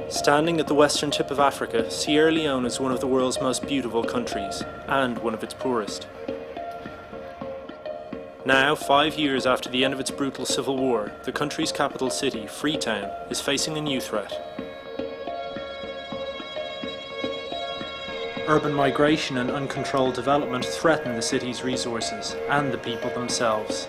Standing at the western tip of Africa, Sierra Leone is one of the world's most beautiful countries, and one of its poorest. Now, 5 years after the end of its brutal civil war, the country's capital city, Freetown, is facing a new threat. Urban migration and uncontrolled development threaten the city's resources and the people themselves.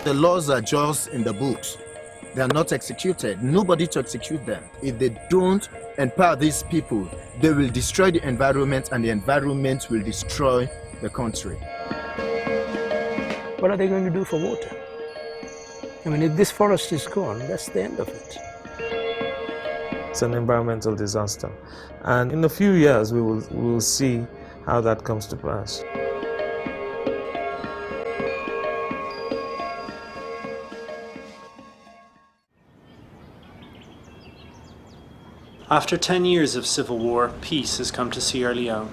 The laws are just in the books. They are not executed. Nobody to execute them. If they don't empower these people, they will destroy the environment, and the environment will destroy the country. What are they going to do for water? I mean, if this forest is gone, that's the end of it. It's an environmental disaster. And in a few years, we will see how that comes to pass. After 10 years of civil war, peace has come to Sierra Leone.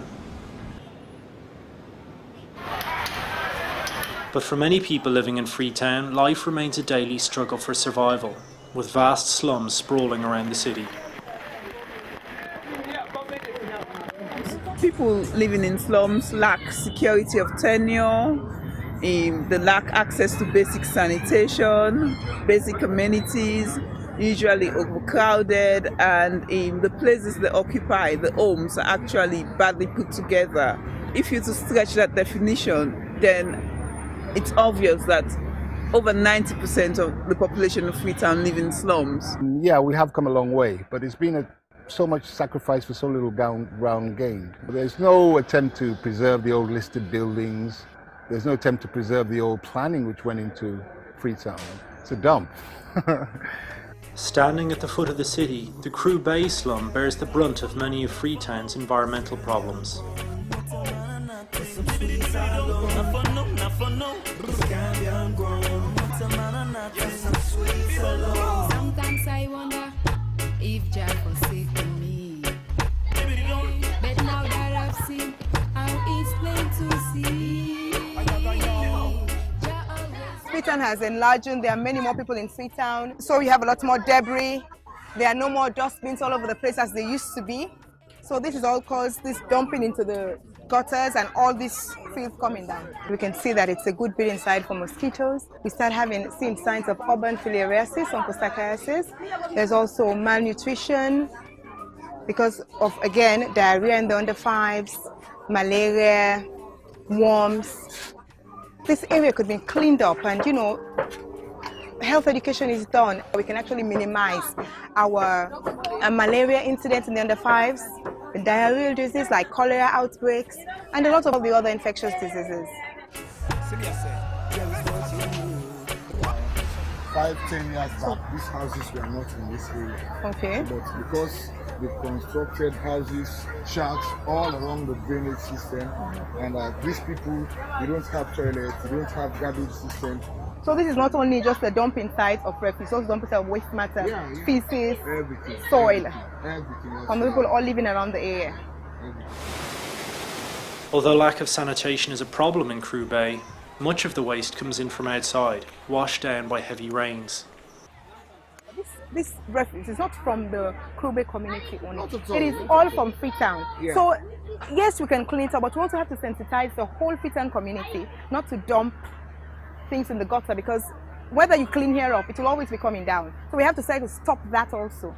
But for many people living in Freetown, life remains a daily struggle for survival, with vast slums sprawling around the city. People living in slums lack security of tenure, they lack access to basic sanitation, basic amenities, usually overcrowded, and the places they occupy, the homes, are actually badly put together. If you to stretch that definition, then it's obvious that over 90% of the population of Freetown live in slums. Yeah, we have come a long way, but it's been so much sacrifice for so little ground gained. There's no attempt to preserve the old listed buildings. There's no attempt to preserve the old planning which went into Freetown. It's a dump. Standing at the foot of the city, the Crew Bay slum bears the brunt of many of Freetown's environmental problems. Sometimes I wonder if Jah forsaken me. But now that I've seen how it's plain to see. Freetown has enlarged. There are many more people in Freetown, so we have a lot more debris. There are no more dustbins all over the place as there used to be. So this is all caused this dumping into the gutters and all this filth coming down. We can see that it's a good breeding site for mosquitoes. We start seeing signs of urban filariasis and costachiasis. There's also malnutrition because of, again, diarrhea in the under fives, malaria, worms. This area could be cleaned up, and health education is done. We can actually minimize our malaria incidents in the under fives, the diarrheal disease like cholera outbreaks, and a lot of the other infectious diseases. 5-10 years back, these houses were not in this area. Okay. But because they constructed houses, shacks all along the drainage system, and these people, they don't have toilets, they don't have garbage system. So this is not only just a dumping site of refuse, also dumping site of waste matter, feces, everything, soil, everything from the people all living around the area. Although lack of sanitation is a problem in Crew Bay, much of the waste comes in from outside, washed down by heavy rains. This refuse is not from the Crew Bay community only. It is all from Freetown. Yeah. So yes, we can clean it up, but we also have to sensitize the whole Freetown community not to dump things in the gutter, because whether you clean here up, it will always be coming down. So we have to try to stop that also.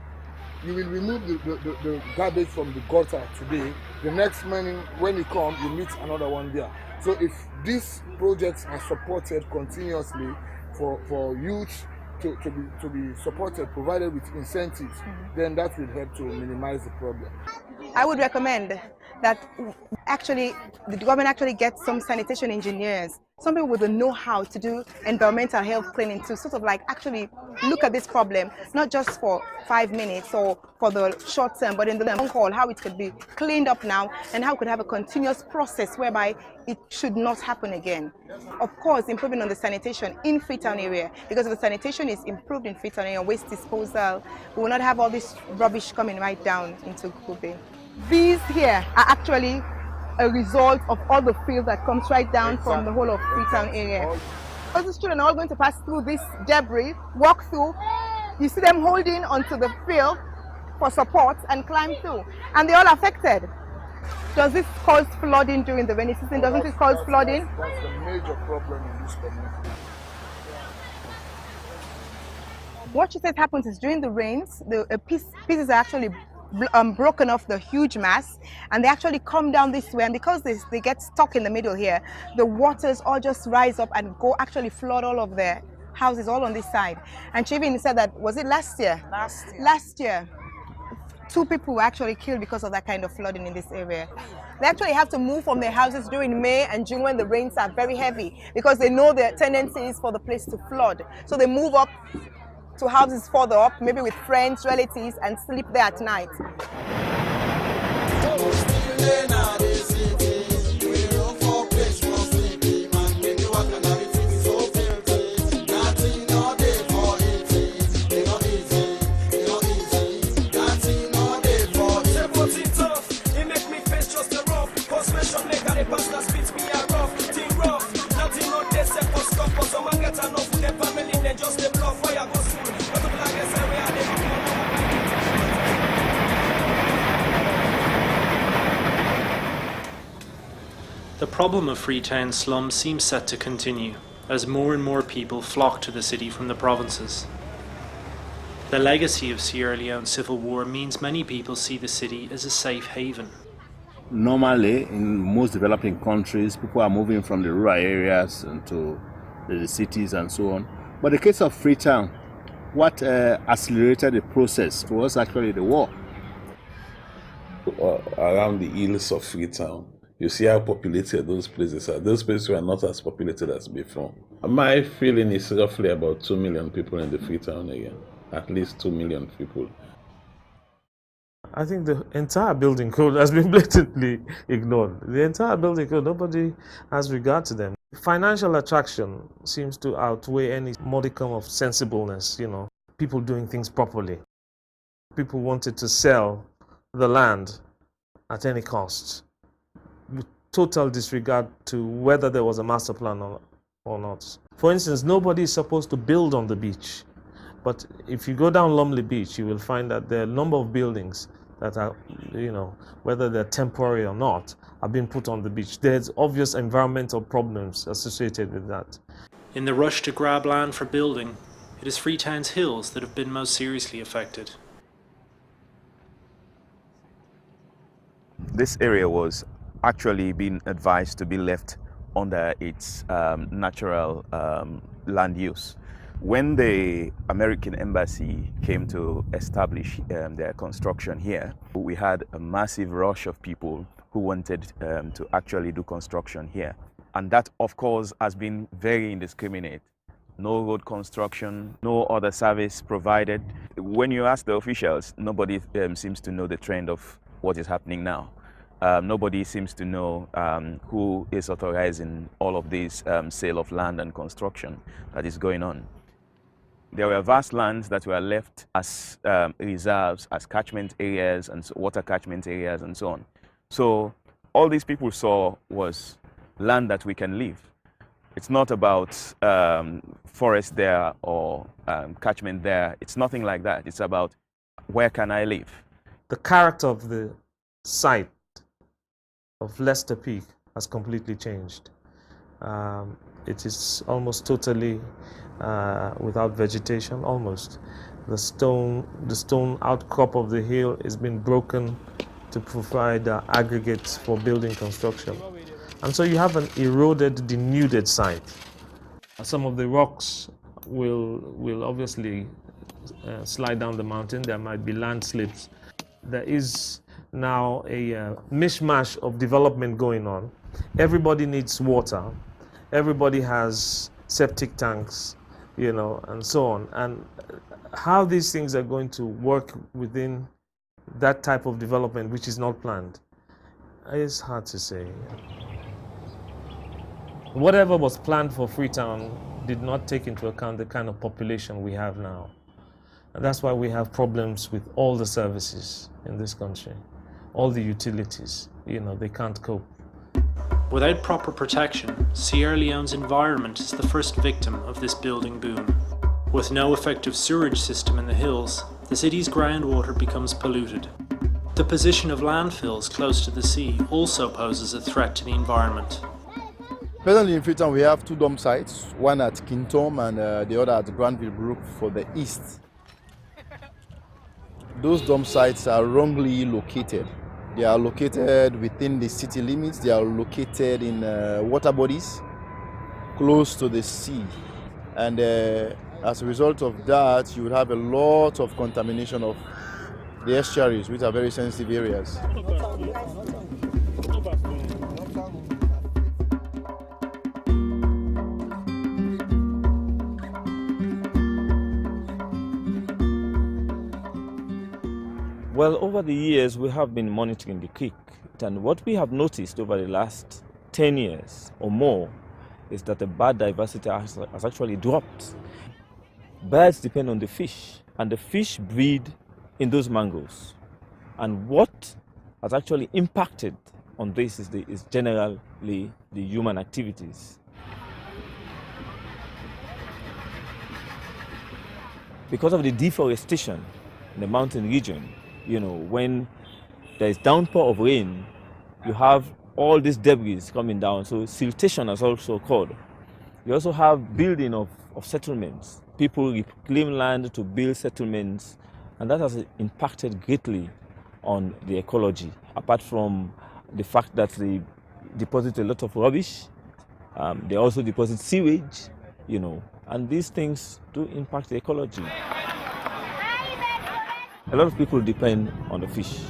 You will remove the garbage from the gutter today. The next morning when you come, you meet another one there. So if these projects are supported continuously for youth to be supported, provided with incentives, then that will help to minimize the problem. I would recommend that actually the government actually gets some sanitation engineers, some people with the know-how to do environmental health cleaning, to sort of like actually look at this problem, not just for 5 minutes or for the short term, but in the long haul, how it could be cleaned up now and how it could have a continuous process whereby it should not happen again. Of course, improving on the sanitation in Freetown area, because if the sanitation is improved in Freetown area, waste disposal, we will not have all this rubbish coming right down into Crew Bay. These here are actually a result of all the filth that comes right down from the whole of Freetown area. Because these children are all going to pass through this debris, walk through. You see them holding onto the field for support and climb through. And they're all affected. Does this cause flooding during the rainy season? Doesn't it cause flooding? That's the major problem in this community. What she says happens is during the rains, the pieces are actually broken off the huge mass, and they actually come down this way, and because they get stuck in the middle here, the waters all just rise up and actually flood all of their houses all on this side. And she even said that, was it last year? Last year. 2 people were actually killed because of that kind of flooding in this area. They actually have to move from their houses during May and June when the rains are very heavy, because they know their tendency is for the place to flood. So they move up to houses further up, maybe with friends, relatives, and sleep there at night. The problem of Freetown slums seems set to continue, as more and more people flock to the city from the provinces. The legacy of Sierra Leone's civil war means many people see the city as a safe haven. Normally, in most developing countries, people are moving from the rural areas into the cities and so on. But the case of Freetown, what accelerated the process was actually the war. Around the hills of Freetown, you see how populated those places are. Those places were not as populated as before. My feeling is roughly about 2 million people in the Freetown area. At least 2 million people. I think the entire building code has been blatantly ignored. The entire building code, nobody has regard to them. Financial attraction seems to outweigh any modicum of sensibleness, people doing things properly. People wanted to sell the land at any cost, with total disregard to whether there was a master plan or not. For instance, nobody is supposed to build on the beach. But if you go down Lumley Beach, you will find that there are a number of buildings that are, whether they're temporary or not, are being put on the beach. There's obvious environmental problems associated with that. In the rush to grab land for building, it is Freetown's hills that have been most seriously affected. This area was actually being advised to be left under its natural land use. When the American embassy came to establish their construction here, we had a massive rush of people who wanted to actually do construction here. And that, of course, has been very indiscriminate. No road construction, no other service provided. When you ask the officials, nobody seems to know the trend of what is happening now. Nobody seems to know who is authorizing all of this sale of land and construction that is going on. There were vast lands that were left as reserves, as catchment areas and water catchment areas and so on. So all these people saw was land that we can live. It's not about forest there or catchment there. It's nothing like that. It's about where can I live? The character of the site of Leicester Peak has completely changed. It is almost totally without vegetation, almost. The stone outcrop of the hill has been broken to provide aggregates for building construction. And so you have an eroded, denuded site. Some of the rocks will obviously slide down the mountain. There might be landslips. There is now a mishmash of development going on. Everybody needs water. Everybody has septic tanks, and so on. And how these things are going to work within that type of development, which is not planned, is hard to say. Whatever was planned for Freetown did not take into account the kind of population we have now. And that's why we have problems with all the services in this country, all the utilities. They can't cope. Without proper protection, Sierra Leone's environment is the first victim of this building boom. With no effective sewerage system in the hills, the city's groundwater becomes polluted. The position of landfills close to the sea also poses a threat to the environment. Presently in Freetown, we have 2 dump sites, one at Kintom and the other at Granville Brook for the east. Those dump sites are wrongly located. They are located within the city limits. They are located in water bodies close to the sea. And as a result of that, you would have a lot of contamination of the estuaries, which are very sensitive areas. Well, over the years, we have been monitoring the creek, and what we have noticed over the last 10 years or more is that the bird diversity has actually dropped. Birds depend on the fish, and the fish breed in those mangroves. And what has actually impacted on this is generally the human activities. Because of the deforestation in the mountain region, when there is downpour of rain, you have all these debris coming down. So siltation has also occurred. You also have building of settlements. People reclaim land to build settlements, and that has impacted greatly on the ecology. Apart from the fact that they deposit a lot of rubbish, they also deposit sewage, and these things do impact the ecology. A lot of people depend on the fish.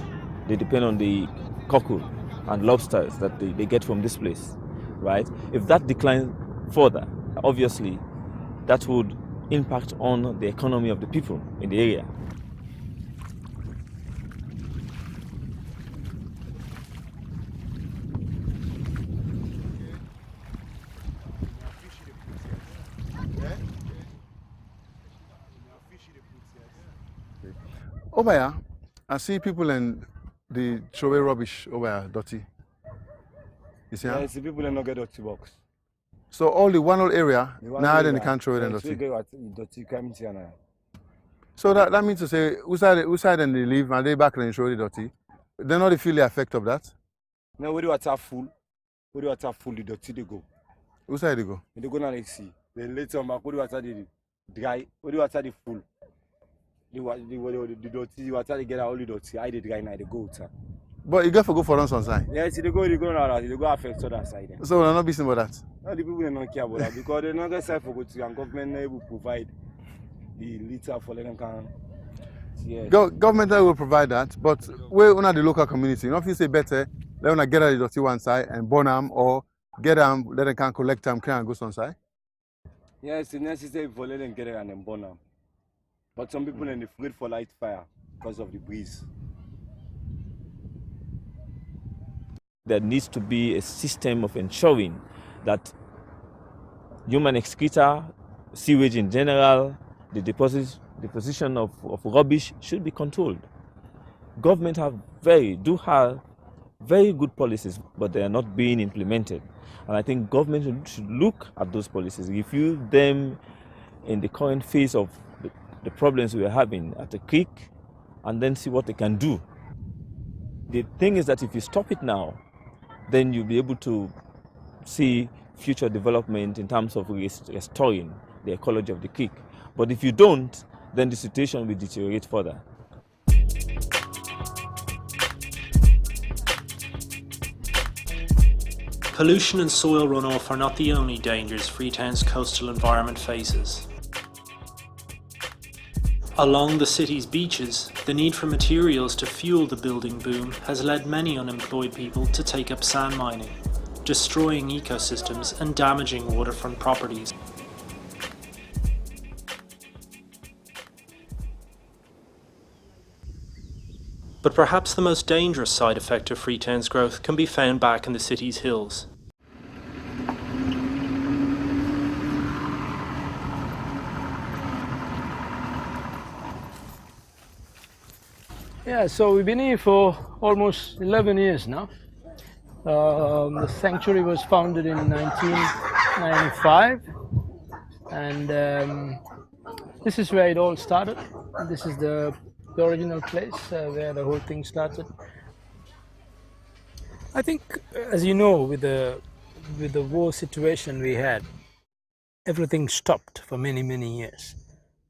They depend on the cockle and lobsters that they get from this place, right? If that declines further, obviously, that would impact on the economy of the people in the area. Over here, I see people and they throw away rubbish over here, dirty. You see? Yeah, I see people and not get dirty box. So all the one whole area, now then they can't throw it in dirty. So that means to say, who side and they leave and they back and throw the dirty. They not feel the effect of that. No, where the water full, the dirty they go. Who side they go? They go now they see. Then later on, where the water they dry, where the water they full. The dirty water they get all the dirty. I did dry now they go out. But you got to go for us on side. Yeah, see they go now, they go affect other side. So we're not busy about that. No, the people don't care about that because they not get self for good and government not able to provide the litter for them can. Yeah. Government will provide that, but we're not the local community. You know, if you say better, let them get the dirty one side and burn them, or get them, let them can collect them, clean and go on side. Yeah, it's necessary for let them get it and then burn them. But some people are afraid for light fire because of the breeze. There needs to be a system of ensuring that human excreta, sewage in general, the deposition of rubbish should be controlled. Government do have very good policies, but they are not being implemented. And I think government should look at those policies, review them in the current phase of the problems we are having at the creek, and then see what they can do. The thing is that if you stop it now, then you'll be able to see future development in terms of restoring the ecology of the creek. But if you don't, then the situation will deteriorate further. Pollution and soil runoff are not the only dangers Freetown's coastal environment faces. Along the city's beaches, the need for materials to fuel the building boom has led many unemployed people to take up sand mining, destroying ecosystems and damaging waterfront properties. But perhaps the most dangerous side effect of Freetown's growth can be found back in the city's hills. Yeah, so we've been here for almost 11 years now. The sanctuary was founded in 1995, and this is where it all started. This is the original place where the whole thing started. I think, as you know, with the war situation we had, everything stopped for many years.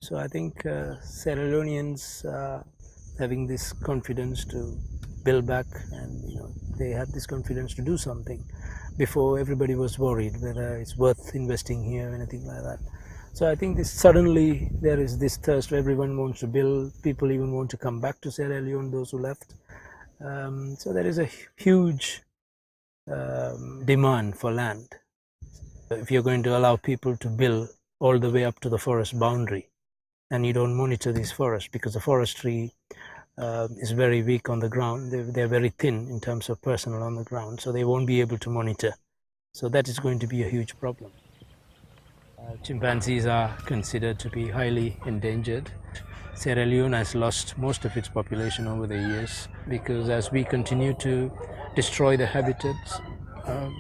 So I think Sierra Leoneans having this confidence to build back, and they had this confidence to do something before everybody was worried whether it's worth investing here or anything like that. So I think suddenly there is this thirst where everyone wants to build. People even want to come back to Sierra Leone, those who left. So there is a huge demand for land. If you're going to allow people to build all the way up to the forest boundary, and you don't monitor these forests, because the forestry is very weak on the ground, they're very thin in terms of personnel on the ground, so they won't be able to monitor. So that is going to be a huge problem. Chimpanzees are considered to be highly endangered. Sierra Leone has lost most of its population over the years, because as we continue to destroy the habitats,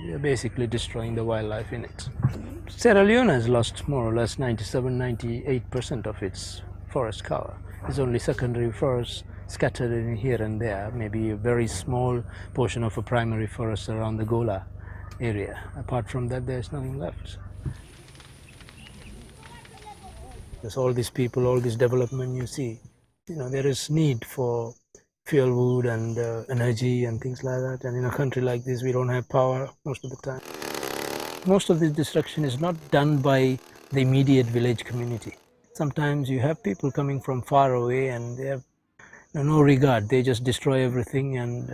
we are basically destroying the wildlife in it. Sierra Leone has lost more or less 97–98% of its forest cover. There's only secondary forests scattered in here and there, maybe a very small portion of a primary forest around the Gola area. Apart from that, there's nothing left. There's all these people, all this development you see. There is need for fuel wood and energy and things like that. And in a country like this, we don't have power most of the time. Most of this destruction is not done by the immediate village community. Sometimes you have people coming from far away and they have no regard. They just destroy everything, and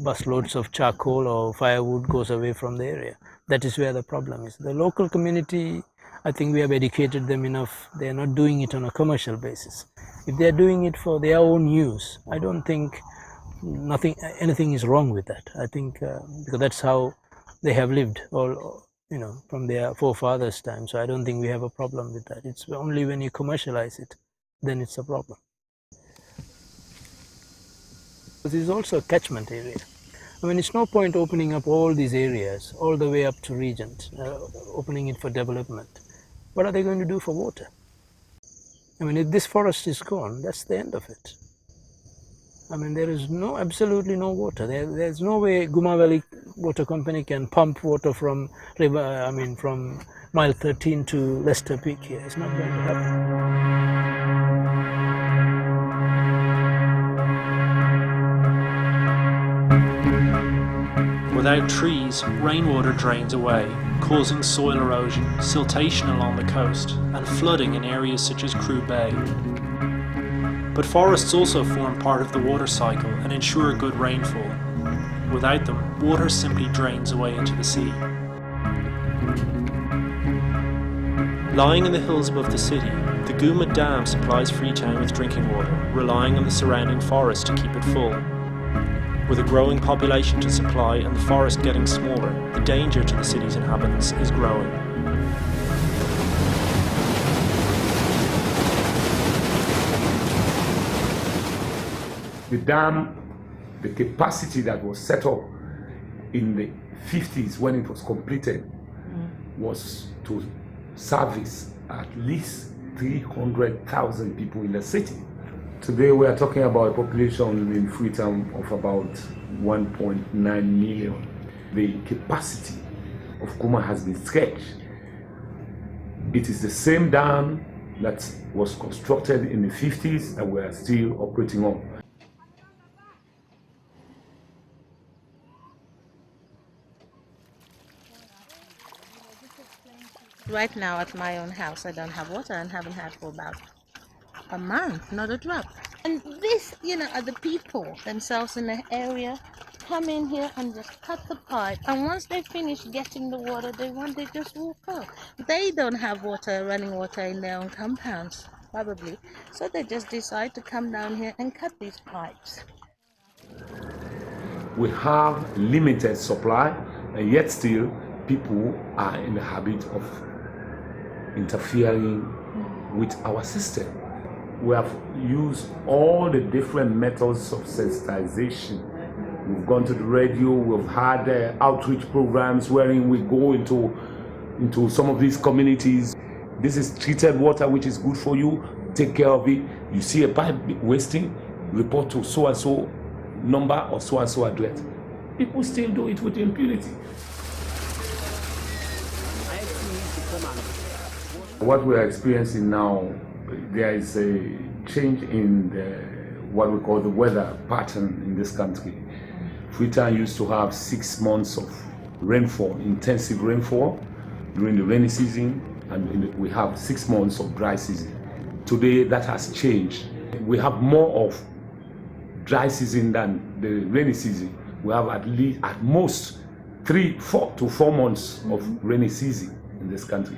busloads of charcoal or firewood goes away from the area. That is where the problem is. The local community, I think we have educated them enough. They are not doing it on a commercial basis. If they are doing it for their own use, I don't think anything is wrong with that. I think because that's how they have lived from their forefathers' time. So I don't think we have a problem with that. It's only when you commercialize it, then it's a problem. This is also a catchment area. I mean, it's no point opening up all these areas all the way up to Regent, opening it for development. What are they going to do for water? I mean, if this forest is gone, that's the end of it. I mean, there is absolutely no water. There's no way Guma Valley Water Company can pump water from from mile 13 to Leicester Peak here. It's not going to happen. Without trees, rainwater drains away, causing soil erosion, siltation along the coast, and flooding in areas such as Crewe Bay. But forests also form part of the water cycle and ensure good rainfall. Without them, water simply drains away into the sea. Lying in the hills above the city, the Guma Dam supplies Freetown with drinking water, relying on the surrounding forest to keep it full. With a growing population to supply and the forest getting smaller, the danger to the city's inhabitants is growing. The dam, the capacity that was set up in the 50s when it was completed was to service at least 300,000 people in the city. Today we are talking about a population in Freetown of about 1.9 million. The capacity of Guma has been stretched. It is the same dam that was constructed in the 50s and we are still operating on. Right now at my own house I don't have water and haven't had for about a month, not a drop. And this, are the people themselves in the area come in here and just cut the pipe, and once they finish getting the water they want, they just walk off. They don't have running water in their own compounds, probably, so they just decide to come down here and cut these pipes. We have limited supply, and yet still people are in the habit of interfering with our system. We have used all the different methods of sensitization. We've we've gone to the radio, we've had outreach programs wherein we go into some of these communities. This is treated water which is good for you, take care of it. You see a pipe wasting, report to so-and-so number or so-and-so address. People still do it with impunity. What we're experiencing now, there is a change in what we call the weather pattern in this country. Freetown used to have 6 months of rainfall, intensive rainfall during the rainy season, and we have 6 months of dry season. Today that has changed. We have more of dry season than the rainy season. We have at most 4 to 4 months of rainy season in this country.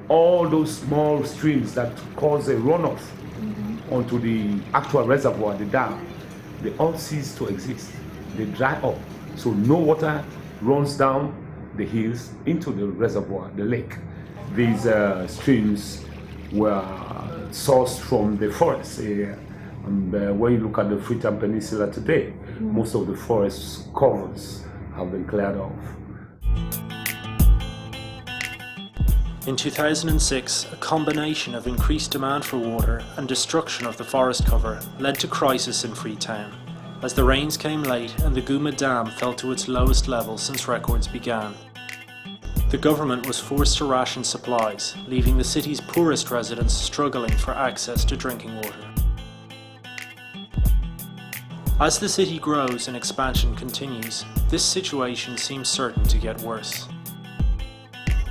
All those small streams that cause a runoff onto the actual reservoir, the dam, they all cease to exist. They dry up. So no water runs down the hills into the reservoir, the lake. These streams were sourced from the forest area. And when you look at the Freetown Peninsula today, most of the forest covers have been cleared off. In 2006, a combination of increased demand for water and destruction of the forest cover led to crisis in Freetown, as the rains came late and the Gouma Dam fell to its lowest level since records began. The government was forced to ration supplies, leaving the city's poorest residents struggling for access to drinking water. As the city grows and expansion continues, this situation seems certain to get worse.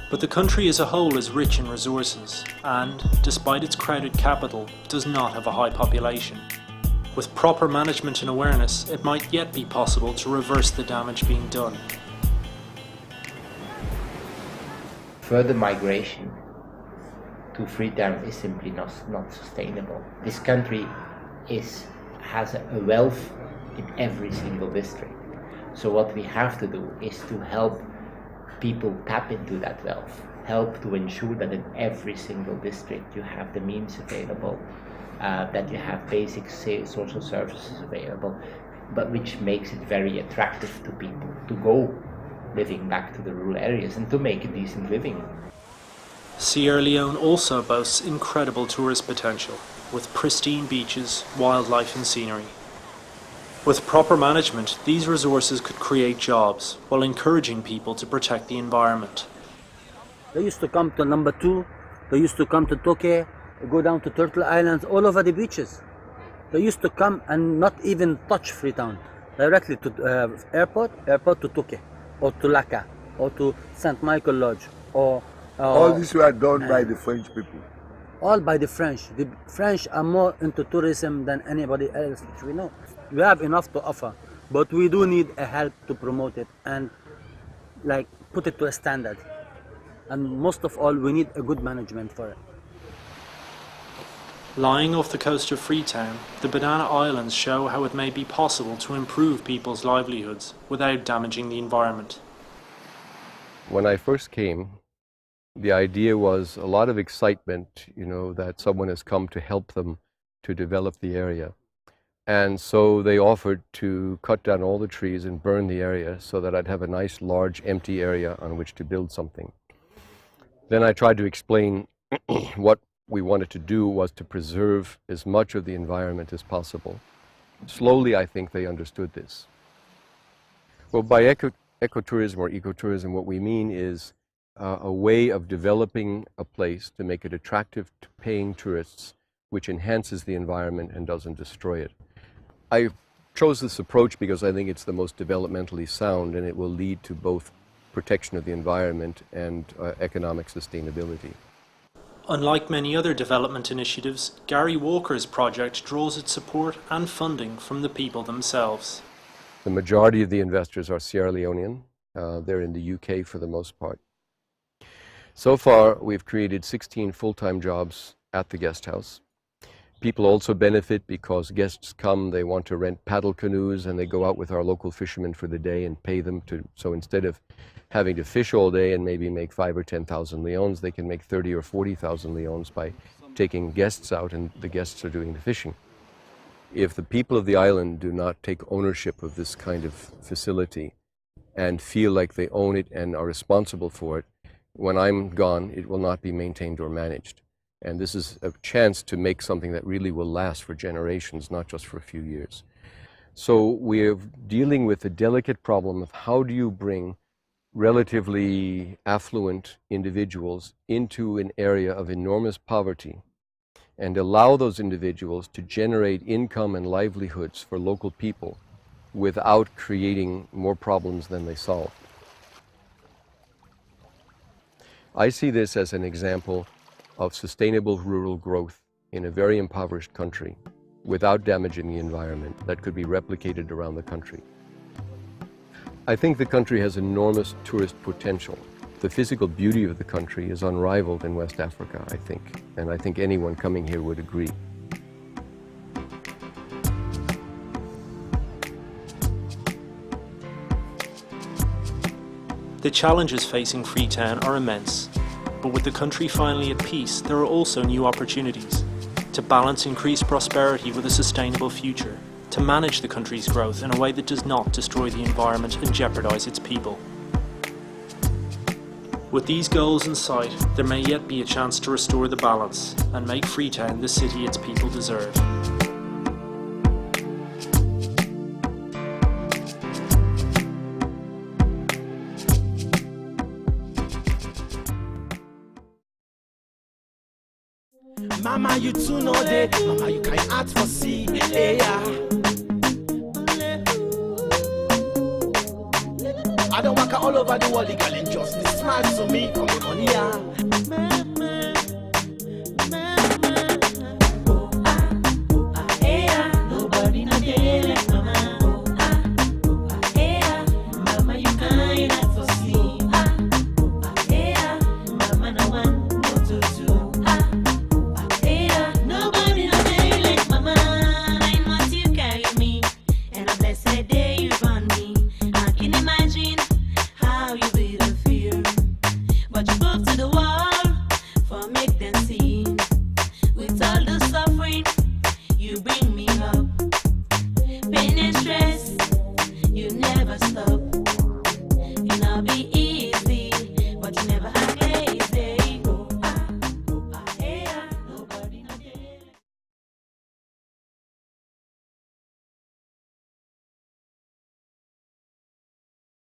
But the country as a whole is rich in resources and, despite its crowded capital, does not have a high population. With proper management and awareness, it might yet be possible to reverse the damage being done. Further migration to Freetown is simply not sustainable. This country has a wealth in every single district. So what we have to do is to help people tap into that wealth, help to ensure that in every single district you have the means available, that you have basic social services available, but which makes it very attractive to people to go living back to the rural areas and to make a decent living. Sierra Leone also boasts incredible tourist potential, with pristine beaches, wildlife and scenery. With proper management, these resources could create jobs while encouraging people to protect the environment. They used to come to number 2, they used to come to Toke, go down to Turtle Islands, all over the beaches. They used to come and not even touch Freetown, directly to airport to Toke, or to Laka, or to St. Michael Lodge, or... all these were done by the French people? All by the French. The French are more into tourism than anybody else, which we know. We have enough to offer, but we do need a help to promote it and put it to a standard. And most of all, we need a good management for it. Lying off the coast of Freetown, the Banana Islands show how it may be possible to improve people's livelihoods without damaging the environment. When I first came, the idea was a lot of excitement, that someone has come to help them to develop the area. And so they offered to cut down all the trees and burn the area so that I'd have a nice large empty area on which to build something. Then I tried to explain what we wanted to do was to preserve as much of the environment as possible. Slowly, I think they understood this. Well, by ecotourism or ecotourism, what we mean is a way of developing a place to make it attractive to paying tourists, which enhances the environment and doesn't destroy it. I chose this approach because I think it's the most developmentally sound, and it will lead to both protection of the environment and economic sustainability. Unlike many other development initiatives, Gary Walker's project draws its support and funding from the people themselves. The majority of the investors are Sierra Leonean. They're in the UK for the most part. So far, we've created 16 full-time jobs at the guest house. People also benefit because guests come, they want to rent paddle canoes, and they go out with our local fishermen for the day and pay them to. So instead of having to fish all day and maybe make 5,000 or 10,000 leones, they can make 30,000 or 40,000 leones by taking guests out, and the guests are doing the fishing. If the people of the island do not take ownership of this kind of facility and feel like they own it and are responsible for it, when I'm gone, it will not be maintained or managed. And this is a chance to make something that really will last for generations, not just for a few years. So we're dealing with the delicate problem of how do you bring relatively affluent individuals into an area of enormous poverty and allow those individuals to generate income and livelihoods for local people without creating more problems than they solve. I see this as an example of sustainable rural growth in a very impoverished country without damaging the environment that could be replicated around the country. I think the country has enormous tourist potential. The physical beauty of the country is unrivaled in West Africa, I think, and I think anyone coming here would agree. The challenges facing Freetown are immense, but with the country finally at peace, there are also new opportunities to balance increased prosperity with a sustainable future, to manage the country's growth in a way that does not destroy the environment and jeopardize its people. With these goals in sight, there may yet be a chance to restore the balance and make Freetown the city its people deserve. Mama, you too know day. Mama, you can act for see. Yeah. I don't walk all over the world, the girl in just this smile to me. Come on, yeah.